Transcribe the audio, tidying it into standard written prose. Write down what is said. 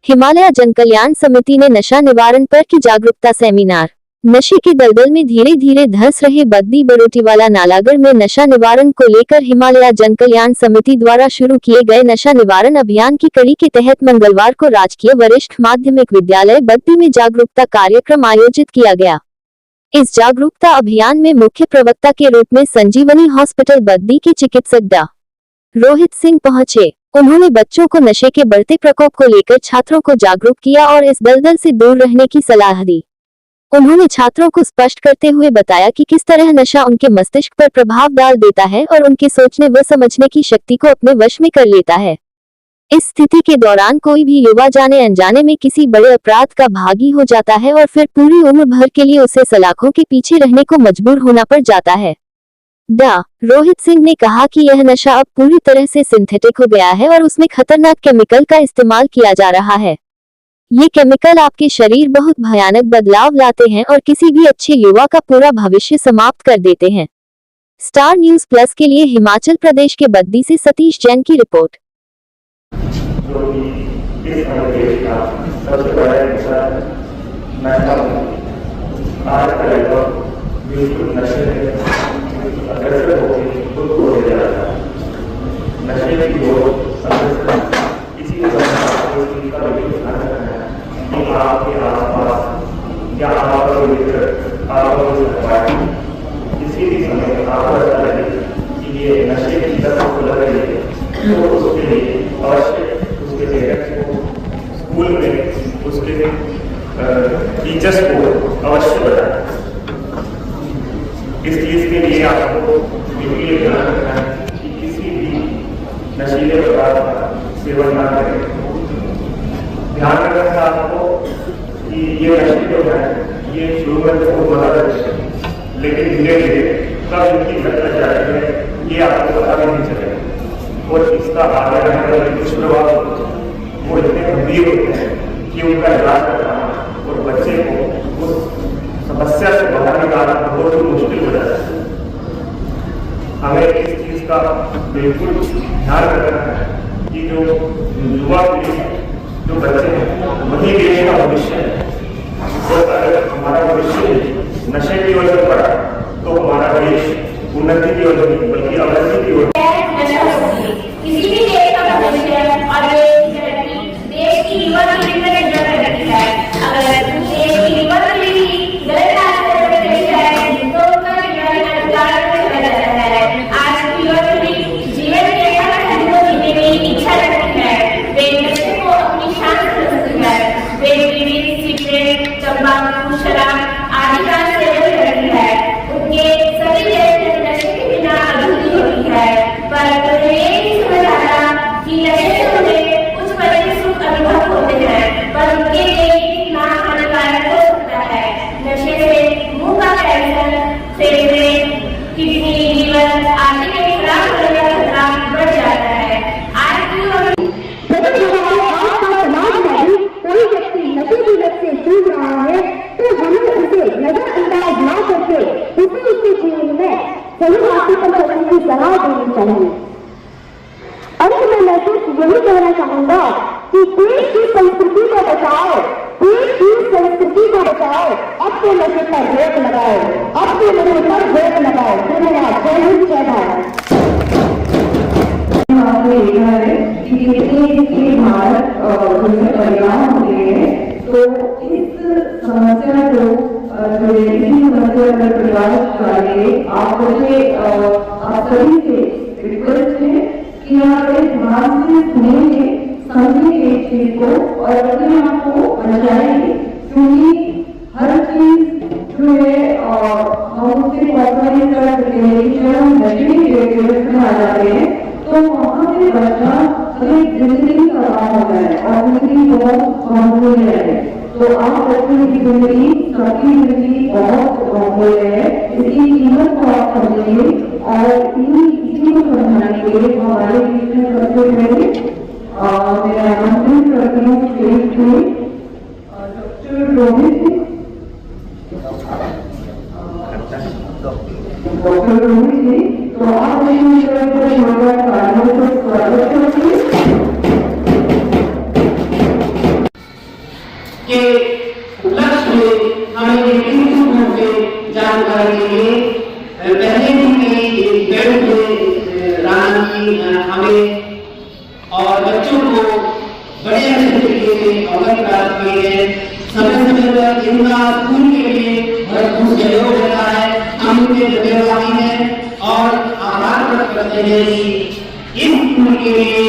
हिमालय जन कल्याण समिति ने नशा निवारण पर की जागरूकता सेमिनार। नशे के दलदल में धीरे धीरे धंस रहे बद्दी बरोटीवाला नालागढ़ में नशा निवारण को लेकर हिमालय जन कल्याण समिति द्वारा शुरू किए गए नशा निवारण अभियान की कड़ी के तहत मंगलवार को राजकीय वरिष्ठ माध्यमिक विद्यालय बद्दी में जागरूकता कार्यक्रम आयोजित किया गया। इस जागरूकता अभियान में मुख्य प्रवक्ता के रूप में संजीवनी हॉस्पिटल बद्दी के चिकित्सक डॉ. रोहित सिंह पहुंचे। उन्होंने बच्चों को नशे के बढ़ते प्रकोप को लेकर छात्रों को जागरूक किया और इस दलदल से दूर रहने की सलाह दी। उन्होंने छात्रों को स्पष्ट करते हुए बताया कि किस तरह नशा उनके मस्तिष्क पर प्रभाव डाल देता है और उनके सोचने व समझने की शक्ति को अपने वश में कर लेता है। इस स्थिति के दौरान कोई भी युवा जाने अनजाने में किसी बड़े अपराध का भागी हो जाता है और फिर पूरी उम्र भर के लिए उसे सलाखों के पीछे रहने को मजबूर होना पड़ जाता है। डॉ. रोहित सिंह ने कहा कि यह नशा अब पूरी तरह से सिंथेटिक हो गया है और उसमें खतरनाक केमिकल का इस्तेमाल किया जा रहा है। ये केमिकल आपके शरीर बहुत भयानक बदलाव लाते हैं और किसी भी अच्छे युवा का पूरा भविष्य समाप्त कर देते हैं। स्टार न्यूज़ प्लस के लिए हिमाचल प्रदेश के बद्दी से सतीश जैन की रिपोर्ट। आपके आसपास या आपका मित्र आपका किसी भी समय आपको लगता है कि ये नशे की तरफ को लग रही है तो उसके लिए अवश्य उसके पेरेंट्स को स्कूल में उसके टीचर्स को अवश्य बताएं। इस चीज के लिए आपको बिल्कुल ध्यान रखना है कि किसी भी नशीले पदार्थ का सेवन न करें। ध्यान रखना है आपको कि ये नशे जो है ये शुरू में बहुत मजा करते हैं लेकिन धीरे धीरे कब इनकी लत लग जाती है ये आपको पता भी नहीं चलेगा और इसका आगे आने वाले दुष्प्रभाव वो इतने गंभीर होते हैं कि उनका इलाज करना और बच्चे को उस समस्या से बाहर निकालना बहुत ही मुश्किल हो जाता है। हमें इस चीज का बिल्कुल ध्यान रखना है कि जो युवा पीढ़ी है जो बच्चे हैं वही देश का भविष्य है और अगर हमारा भविष्य नशे की ओर से बढ़ा तो हमारा देश उन्नति की ओर नहीं बल्कि अवनति की ओर। किसी भी देश का भविष्य और देश की युवा पीढ़ी में जरूरत है। अगर देश की युवा पीढ़ी गलत रास्ते पर चली जाए तो उनका है। आज की युवा पीढ़ी जीवन के हर पहलू को जीने की इच्छा रखती है। वे नशे को अपनी शान समझती है। वे बीड़ी, सिगरेट, तंबाकू, शराब आदि का सेवन करती है। उनके सभी जैसे नशे के बिना अधूरी होती है। पर उन्हें ये नहीं समझ आता कि नशे से उन्हें कुछ बड़े सुख अनुभव होते हैं पर उनके लिए कितना हानिकारक हो सकता है। नशे से मुंह का कैंसर, फेफड़े, किडनी, लीवर आदि के खराब होने का खतरा बढ़ जाता है। आज की कोई व्यक्ति नशे की लत से जूझ रहा है तो हमें उसे नजरअंदाज न करके उसे उसके जीवन में सही रास्ते पर चलने की सलाह देनी चाहिए। अंत में मैं सिर्फ यही कहना चाहूंगा कि देश की संस्कृति को बचाओ, देश की संस्कृति को बचाओ, अपने नशे पर रोक लगाओ, अपने नशे पर रोक लगाओ। धन्यवाद। जय हिंद, जय भारत। आपने देखा है कि कितने भारत जैसे परिणाम होते हैं तो इस समस्या को समस्या पर प्रकाश डालिए। आप सभी से रिक्वेस्ट है कि आप एक ध्यान से सुनेंगे, समझेंगे इस चीज को और अपने आप को बचाएंगे क्योंकि हर चीज जो है हम उससे कॉम्प्रोमाइज कर सकते हैं। जब हम नशे के में आ जाते हैं तो वहाँ से बचना एक जिंदगी का काम होता है और जिंदगी बहुत अमूल्य है। तो आप बच्चों की जिंदगी, सबकी जिंदगी बहुत अमूल्य है। इसकी कीमत को आप समझेंगे और इसी को समझाने के लिए हमारे बीच में सबसे पहले मेरा आमंत्रित करती हूँ स्टेज पे डॉक्टर रोहित जी। तो आप जानकारी के लिए पहले भी कई पेड़ राना जी हमें और बच्चों को बड़े अच्छे तरीके से अवगत प्राप्त किए हैं। समय समय पर इनका स्कूल के लिए भरपूर सहयोग रहता है। हम उनके धन्यवादी हैं और आभार प्रकट करते हैं कि इस स्कूल के लिए